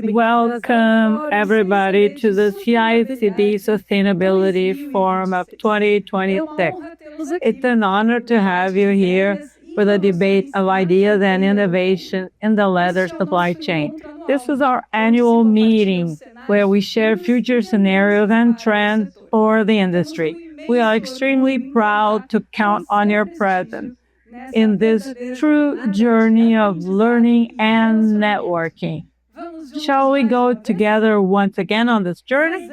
Welcome, everybody, to the CICB Sustainability Forum of 2026. It's an honor to have you here for the debate of ideas and innovation in the leather supply chain. This is our annual meeting where we share future scenarios and trends for the industry. We are extremely proud to count on your presence in this true journey of learning and networking. Shall we go together once again on this journey?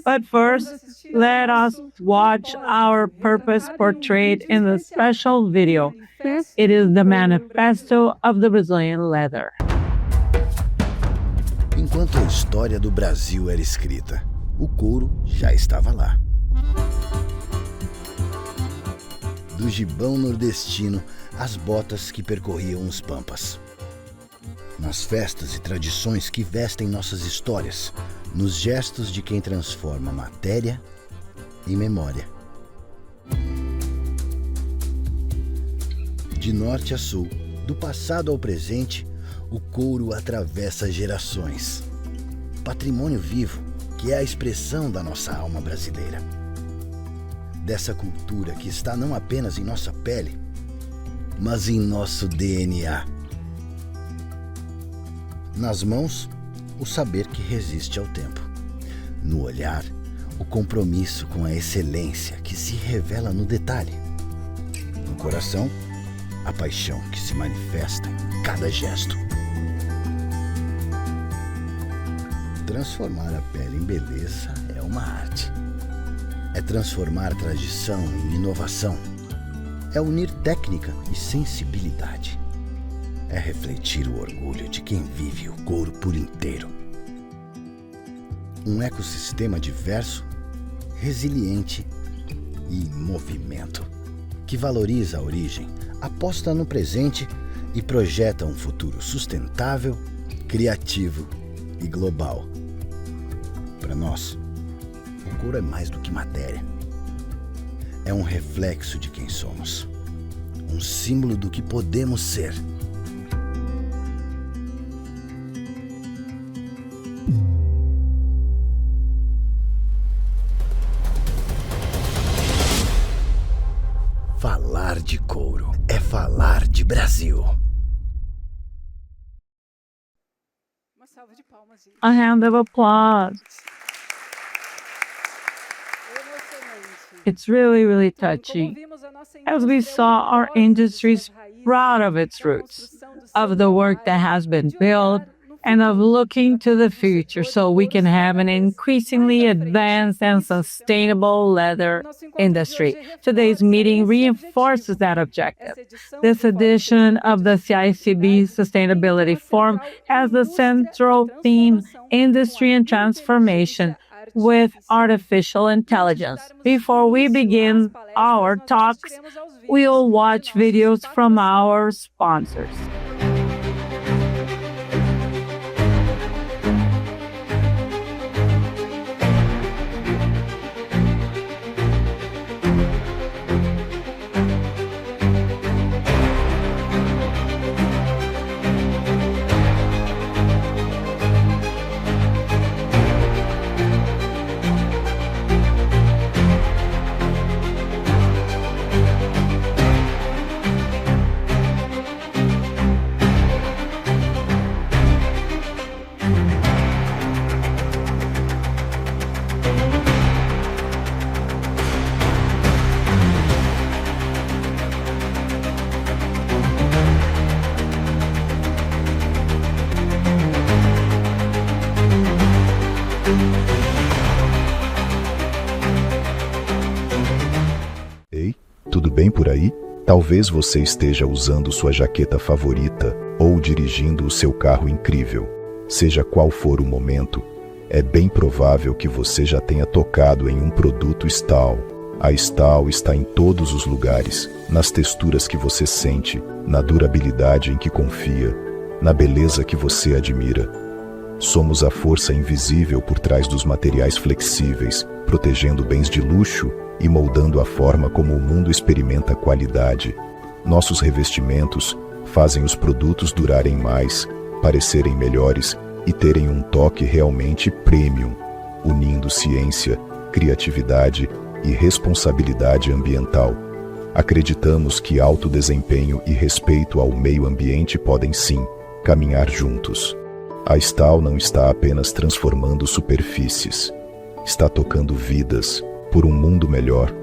But first, let us watch our purpose portrayed in the special video. It is the manifesto of the Brazilian leather. Enquanto a história do Brasil era escrita, o couro já estava lá. Do gibão nordestino às botas que percorriam os pampas. Nas festas e tradições que vestem nossas histórias, nos gestos de quem transforma matéria em memória. De norte a sul, do passado ao presente, o couro atravessa gerações. Patrimônio vivo que é a expressão da nossa alma brasileira. Dessa cultura que está não apenas em nossa pele, mas em nosso DNA. Nas mãos, o saber que resiste ao tempo. No olhar, o compromisso com a excelência que se revela no detalhe. No coração, a paixão que se manifesta em cada gesto. Transformar a pele em beleza é uma arte. É transformar tradição em inovação. É unir técnica e sensibilidade. É refletir o orgulho de quem vive o couro por inteiro. Um ecossistema diverso, resiliente e em movimento, que valoriza a origem, aposta no presente e projeta um futuro sustentável, criativo e global. Para nós, o couro é mais do que matéria. É um reflexo de quem somos, um símbolo do que podemos ser. Falar de couro é falar de Brasil. Uma salva de palmas, gente. A hand of applause. It's really, really touching. As we saw our industries proud of its roots, of the work that has been built, and of looking to the future so we can have an increasingly advanced and sustainable leather industry. Today's meeting reinforces that objective. This edition of the CICB Sustainability Forum has the central theme, Industry and Transformation, with artificial intelligence. Before we begin our talks, we'll watch videos from our sponsors. Ei, tudo bem por aí? Talvez você esteja usando sua jaqueta favorita ou dirigindo o seu carro incrível. Seja qual for o momento, é bem provável que você já tenha tocado em um produto Stahl. A Stahl está em todos os lugares, nas texturas que você sente, na durabilidade em que confia, na beleza que você admira. Somos a força invisível por trás dos materiais flexíveis, protegendo bens de luxo e moldando a forma como o mundo experimenta qualidade. Nossos revestimentos fazem os produtos durarem mais, parecerem melhores e terem um toque realmente premium, unindo ciência, criatividade e responsabilidade ambiental. Acreditamos que alto desempenho e respeito ao meio ambiente podem sim caminhar juntos. A Stal não está apenas transformando superfícies, está tocando vidas por um mundo melhor.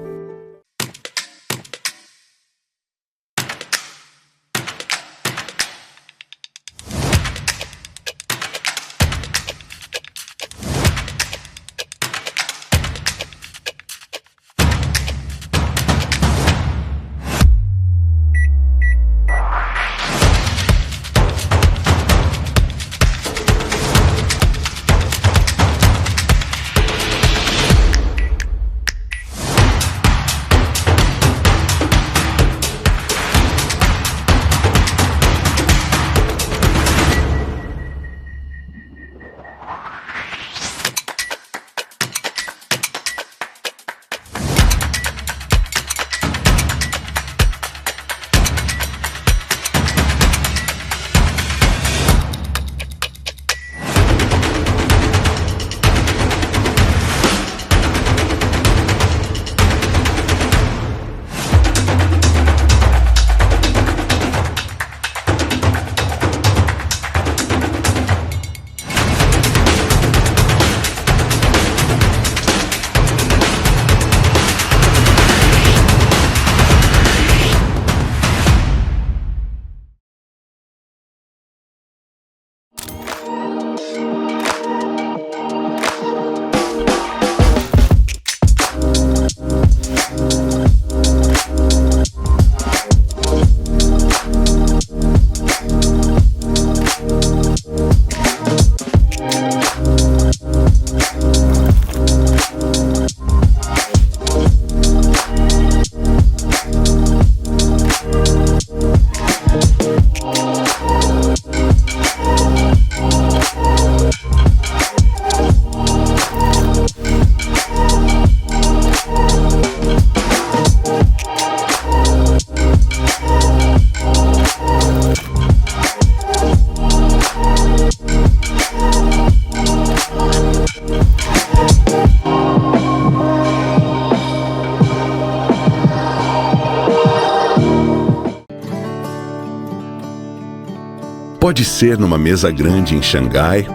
Pode ser numa mesa grande em Xangai,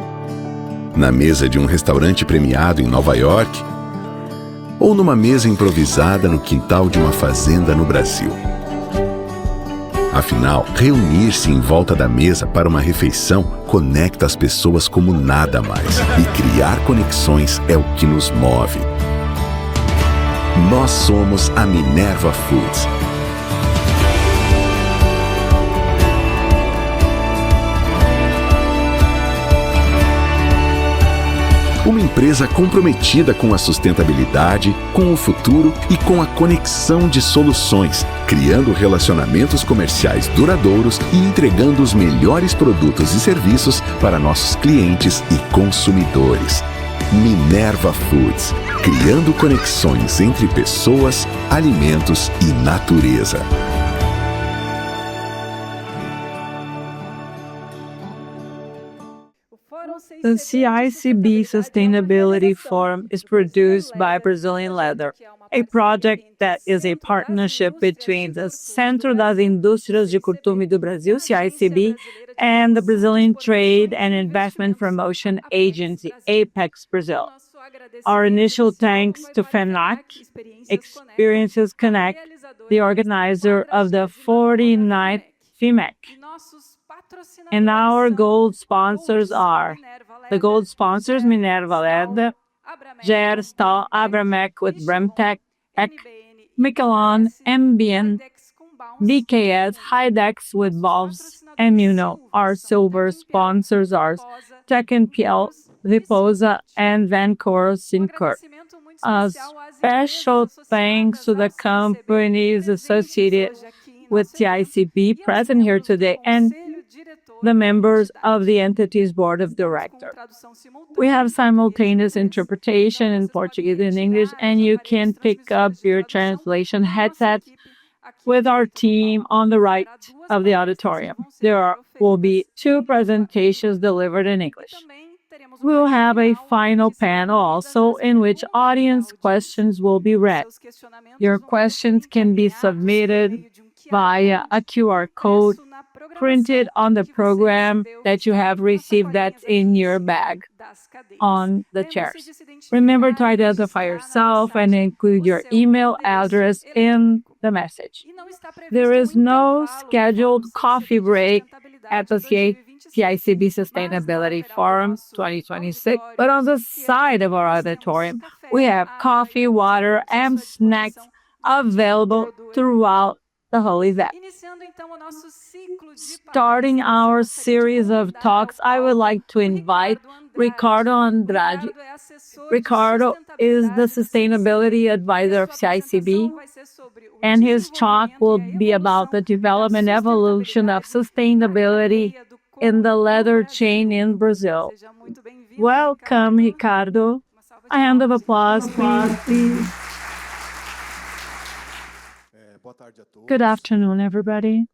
na mesa de um restaurante premiado em Nova York, ou numa mesa improvisada no quintal de uma fazenda no Brasil. Afinal, reunir-se em volta da mesa para uma refeição conecta as pessoas como nada mais. E criar conexões é o que nos move. Nós somos a Minerva Foods. Uma empresa comprometida com a sustentabilidade, com o futuro e com a conexão de soluções, criando relacionamentos comerciais duradouros e entregando os melhores produtos e serviços para nossos clientes e consumidores. Minerva Foods, criando conexões entre pessoas, alimentos e natureza. The CICB Sustainability Forum is produced by Brazilian Leather, a project that is a partnership between the Centro das Indústrias de Curtume do Brasil, CICB, and the Brazilian Trade and Investment Promotion Agency, Apex Brazil. Our initial thanks to FENAC, Experiences Connect, the organizer of the 49th FIMEC. And our gold sponsors are the gold sponsors Minerva Leather, Ger Stahl Abramec with Bremtech, Michelin, Ambient, DKS, Hydex with Valves, and our silver sponsors are Tech and PL, Riposa, and Vancouver Sinclair. A special thanks to the companies associated with CICB present here today and the members of the entity's board of directors. We have simultaneous interpretation in Portuguese and English, and you can pick up your translation headset with our team on the right of the auditorium. There will be 2 presentations delivered in English. We'll have a final panel also in which audience questions will be read. Your questions can be submitted via a QR code printed on the program that you have received that's in your bag on the chairs. Remember to identify yourself and include your email address in the message. There is no scheduled coffee break at the CICB Sustainability Forum 2026, but on the side of our auditorium, we have coffee, water, and snacks available throughout the whole event. Starting our series of talks, I would like to invite Ricardo Andrade. Ricardo is the Sustainability Advisor of CICB, and his talk will be about the development and evolution of sustainability in the leather chain in Brazil. Welcome, Ricardo. A hand of applause, please. Good afternoon, everybody.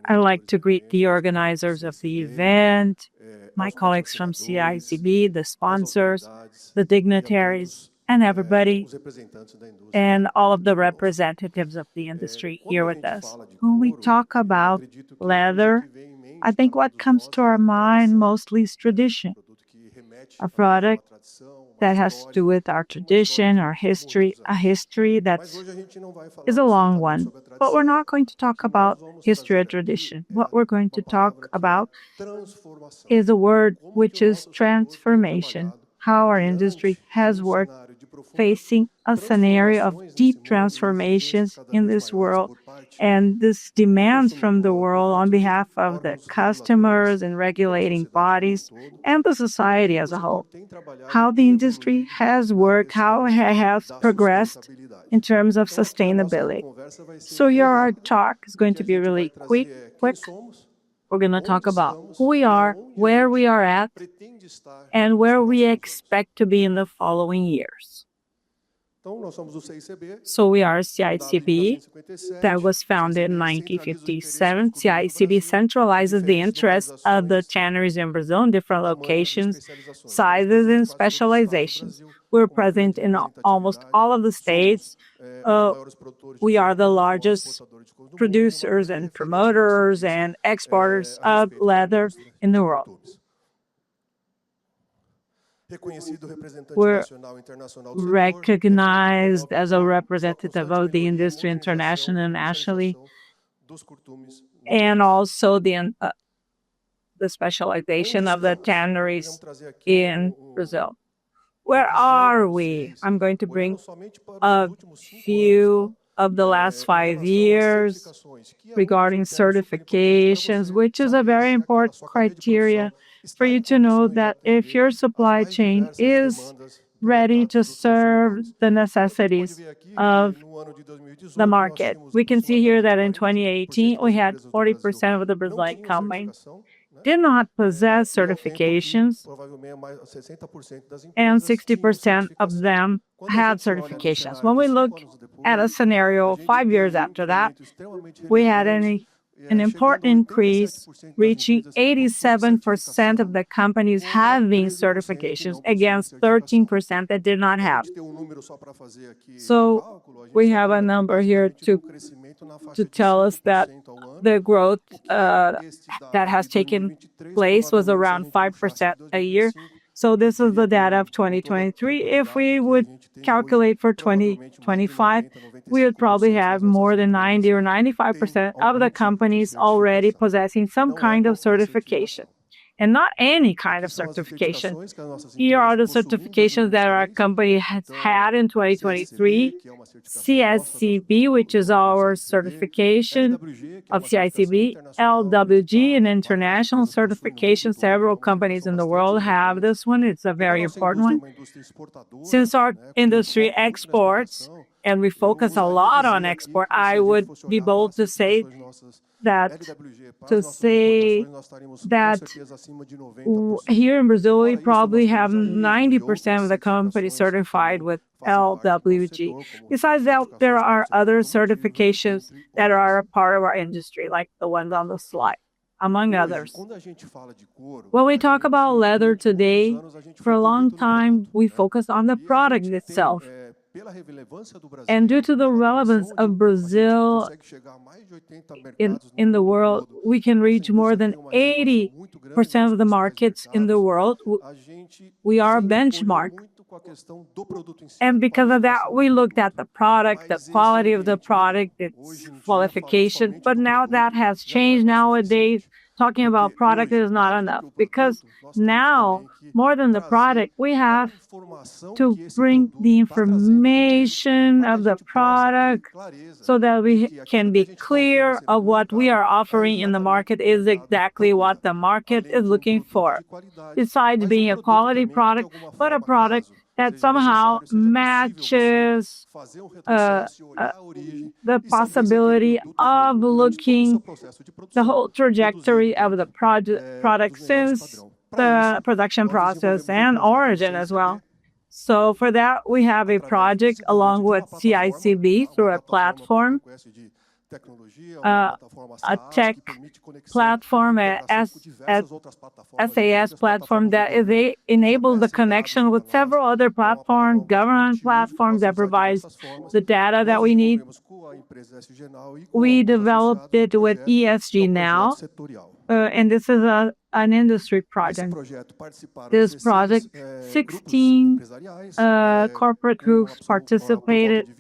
I'd like to greet the organizers of the event, my colleagues from CICB, the sponsors, the dignitaries, and everybody, and all of the representatives of the industry here with us. When we talk about leather, I think what comes to our mind mostly is tradition, a product that has to do with our tradition, our history, a history that is a long one. But we're not going to talk about history or tradition. What we're going to talk about is a word which is transformation, how our industry has worked facing a scenario of deep transformations in this world and this demand from the world on behalf of the customers and regulating bodies and the society as a whole. How the industry has worked, how it has progressed in terms of sustainability. So our talk is going to be really quick. We're going to talk about who we are, where we are at, and where we expect to be in the following years. So we are CICB that was founded in 1957. CICB centralizes the interests of the tanneries in Brazil in different locations, sizes, and specializations. We're present in almost all of the states. We are the largest producers and promoters and exporters of leather in the world. We're recognized as a representative of the industry internationally and nationally, and also the specialization of the tanneries in Brazil. Where are we? I'm going to bring a few of the last 5 years regarding certifications, which is a very important criteria for you to know that if your supply chain is ready to serve the necessities of the market. We can see here that in 2018, we had 40% of the Brazilian companies did not possess certifications, and 60% of them had certifications. When we look at a scenario 5 years after that, we had an important increase, reaching 87% of the companies having certifications against 13% that did not have. So we have a number here to tell us that the growth that has taken place was around 5% a year. So this is the data of 2023. If we would calculate for 2025, we would probably have more than 90 or 95% of the companies already possessing some kind of certification. And not any kind of certification. Here are the certifications that our company has had in 2023. CICB, which is our certification of CICB, LWG, an international certification. Several companies in the world have this one. It's a very important one. Since our industry exports, and we focus a lot on export, I would be bold to say that here in Brazil, we probably have 90% of the company certified with LWG. Besides that, there are other certifications that are a part of our industry, like the ones on the slide. among others. When we talk about leather today, for a long time, we focus on the product itself. And due to the relevance of Brazil in the world, we can reach more than 80% of the markets in the world. We are a benchmark. And because of that, we looked at the product, the quality of the product, its qualification. But now that has changed. Nowadays, talking about product is not enough, because now, more than the product, we have to bring the information of the product so that we can be clear of what we are offering in the market is exactly what the market is looking for. Besides being a quality product, but a product that somehow matches the possibility of looking the whole trajectory of the product since the production process and origin as well. So for that, we have a project along with CICB through a platform, a tech platform, a SAS platform that enables the connection with several other platforms, government platforms that provides the data that we need. We developed it with ESG now, and this is an industry project. This project, 16 corporate groups participated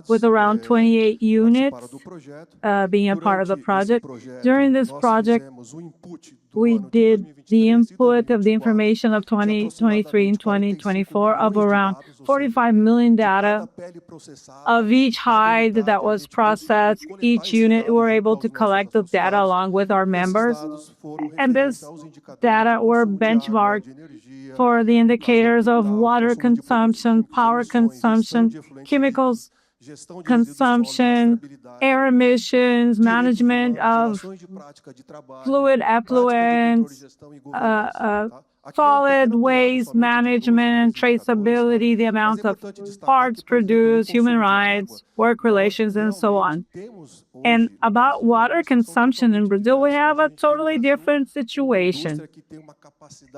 with around 28 units being a part of the project. During this project, we did the input of the information of 2023 and 2024 of around 45 million data of each hide that was processed. Each unit were able to collect the data along with our members. And this data were benchmarked for the indicators of water consumption, power consumption, chemicals consumption, air emissions, management of fluid effluents, solid waste management, traceability, the amount of parts produced, human rights, work relations, and so on. And about water consumption in Brazil, we have a totally different situation.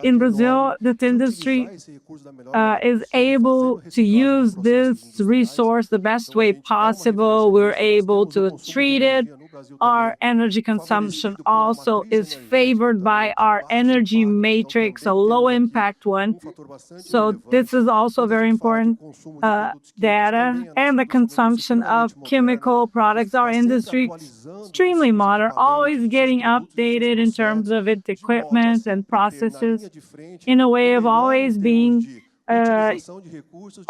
In Brazil, this industry is able to use this resource the best way possible. We're able to treat it. Our energy consumption also is favored by our energy matrix, a low impact one. So this is also very important data. And the consumption of chemical products, our industry extremely modern, always getting updated in terms of its equipment and processes, in a way of always being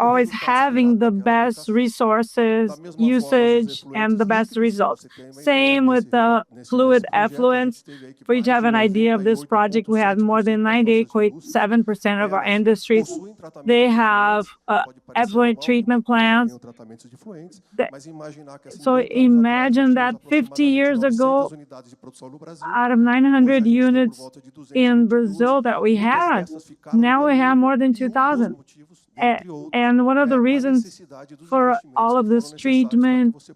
always having the best resources, usage, and the best results. Same with the fluid effluents. For you to have an idea of this project, we have more than 98.7% of our industries. They have effluent treatment plants. So imagine that 50 years ago, out of 900 units in Brazil that we had, now we have more than 2,000. And one of the reasons for all of this treatment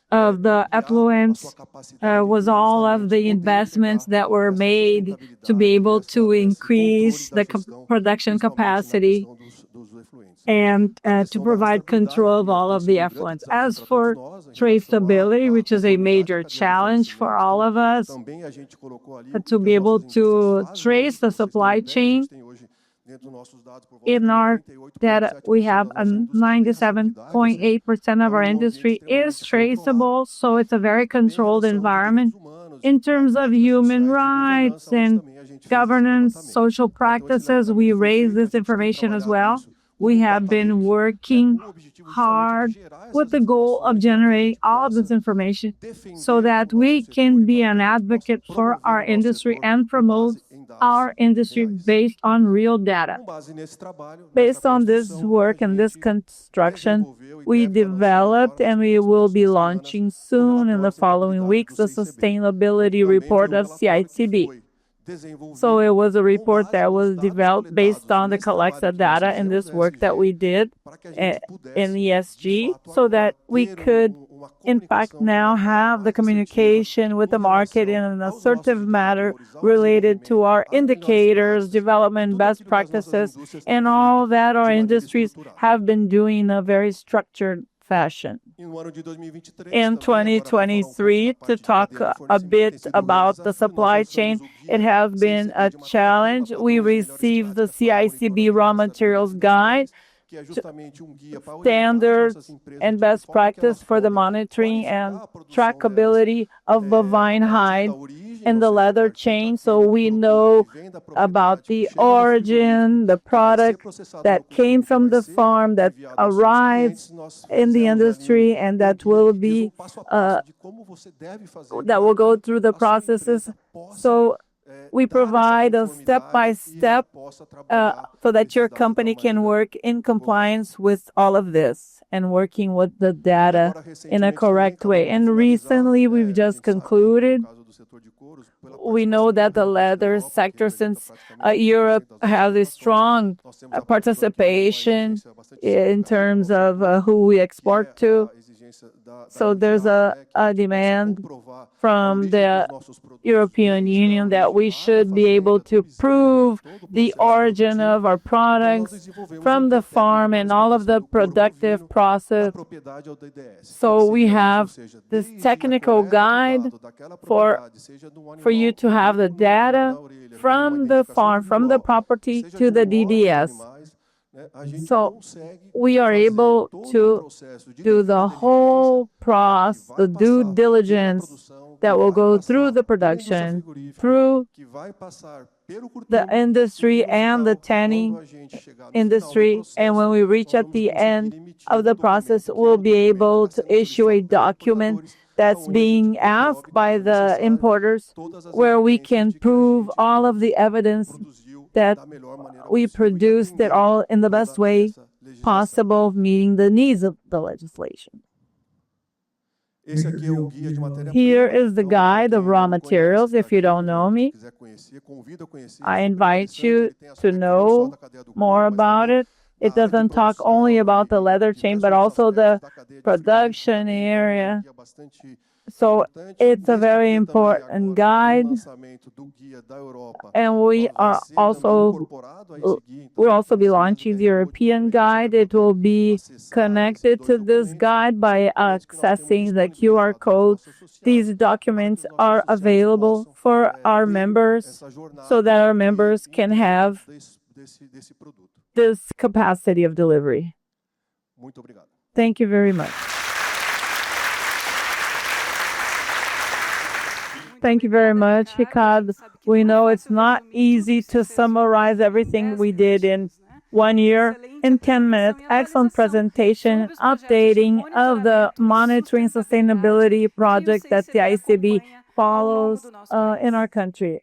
of the effluents was all of the investments that were made to be able to increase the production capacity and to provide control of all of the effluents. As for traceability, which is a major challenge for all of us, to be able to trace the supply chain, in our data, we have 97.8% of our industry is traceable, so it's a very controlled environment. In terms of human rights and governance, social practices, we raise this information as well. We have been working hard with the goal of generating all of this information so that we can be an advocate for our industry and promote our industry based on real data. Based on this work and this construction, we developed and we will be launching soon in the following weeks the sustainability report of CICB. So it was a report that was developed based on the collected data and this work that we did in ESG, so that we could, in fact, now have the communication with the market in an assertive manner related to our indicators, development, best practices, and all that our industries have been doing in a very structured fashion. In 2023, to talk a bit about the supply chain, it has been a challenge. We received the CICB raw materials guide, standards and best practice for the monitoring and trackability of bovine hide in the leather chain, so we know about the origin, the product that came from the farm, that arrives in the industry, and that will be that will go through the processes. So we provide a step-by-step so that your company can work in compliance with all of this and working with the data in a correct way. And recently, we've just concluded. We know that the leather sector, since Europe has a strong participation in terms of who we export to, so there's a demand from the European Union that we should be able to prove the origin of our products from the farm and all of the productive process. So we have this technical guide for you to have the data from the farm, from the property to the DDS. So we are able to do the whole process, the due diligence that will go through the production, through the industry and the tanning industry. And when we reach at the end of the process, we'll be able to issue a document that's being asked by the importers, where we can prove all of the evidence that we produced it all in the best way possible, meeting the needs of the legislation. Here is the guide of raw materials. If you don't know me, I invite you to know more about it. It doesn't talk only about the leather chain, but also the production area. So it's a very important guide, and we'll also be launching the European guide. It will be connected to this guide by accessing the QR code. These documents are available for our members so that our members can have this capacity of delivery. Thank you very much. Thank you very much, Ricardo. We know it's not easy to summarize everything we did in 1 year in 10 minutes. Excellent presentation, updating of the monitoring sustainability project that the CICB follows in our country.